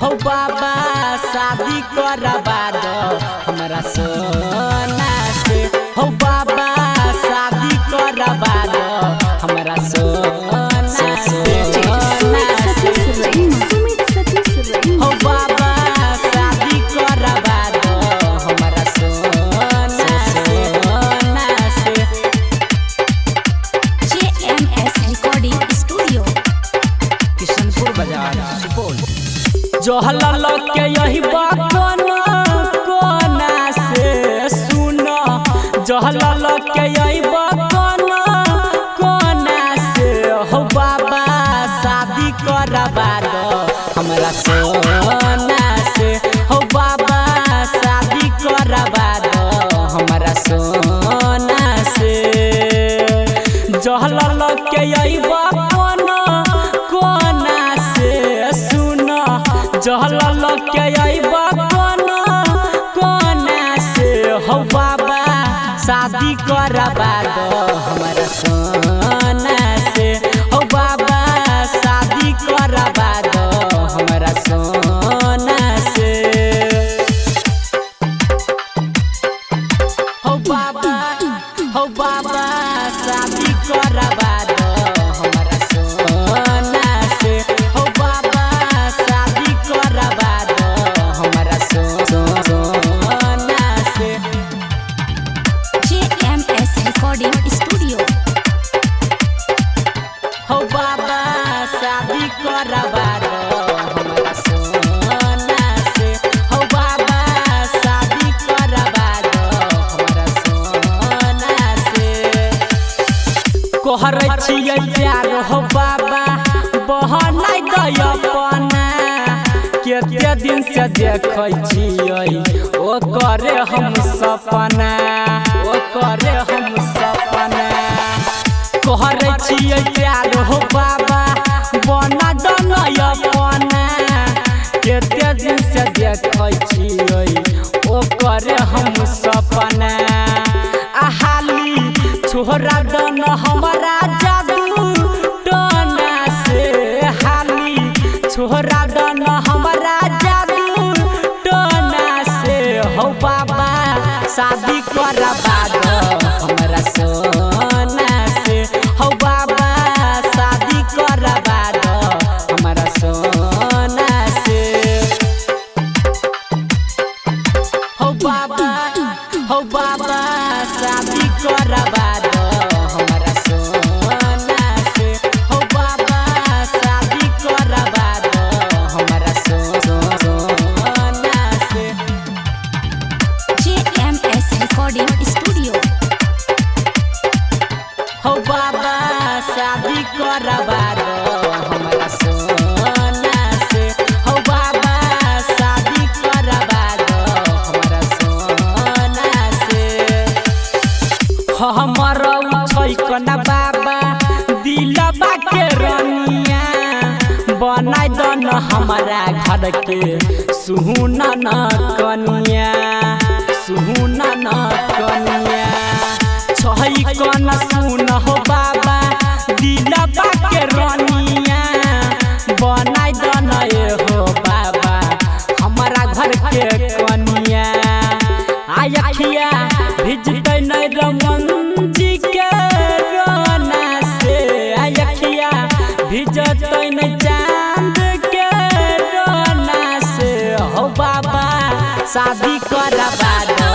हो बाबा शादी करवा दो हमरा सोना से। हो बाबा शादी करवा दो हमरा सोना से। हो बाबा शादी करवा दो हमरा सोना से। JMS रिकॉर्डिंग स्टूडियो किशनपुर बाजार सुपौल। जहल के यही बकना कोना से सुनो, जहल के यही बकना कोना से। हो बाबा शादी करवा दो हमरा सोना से। हो बाबा शादी करवा दो हमरा सोना से। जहल के यही बकना कोना से सुनो, जहल के यही बकना कोना से। हो बाबा शादी करवा दो हमरा सोना से। हो बाबा शादी करवा दो हमरा सोना से। हो बाबा शादी करवा दो हमरा सोना से। हो बाबा शादी करवा दो हमरा सोना से। JMS रिकॉर्डिंग स्टूडियो हो बाबा शादी करवा दो हमरा सोना से। हो बाबा शादी करवा दो हमरा सोना से। कहरै छियै प्यार हो बाबा बहनाइ दय अपना। केते दिन से देखै छियै ओ करे हम सपना, ओ करे हम सपना। कहरै छियै प्यार हो बाबा बना दनय अपना। केते दिन से देखै छियै ओ करे हम सपना। आहाली छोरा दन हमरा जादू टोना से। हाली छोरा दन हमरा जादू टोना से। हो बाबा शादी करवा दो हमरा सोना से। हो बाबा शादी करवा दो हमरा सोना से। हो बाबा शादी करवा दो हमरा सोना से। हो बाबा शादी करवा दो हमरा सोना से। JMS रिकॉर्डिंग स्टूडियो हो बाबा शादी करवा दो हमरा सोना से। हो बाबा शादी करवा दो हमरा सोना से। हमर छै कना बाबा दिलबा के रनिया। बनाइ दन हमरा घर के सुहुना न कनिया, सुहुना न कनिया। छै कन सुन हो बाबा दिलबा के रनिया। बनाइ दन हो बाबा हमरा घर के कनिया। आयखिया भिजतै नै रमन जी के रोना से। आयखिया भिजतै नै चांद के रोना से। हो बाबा शादी करवा दो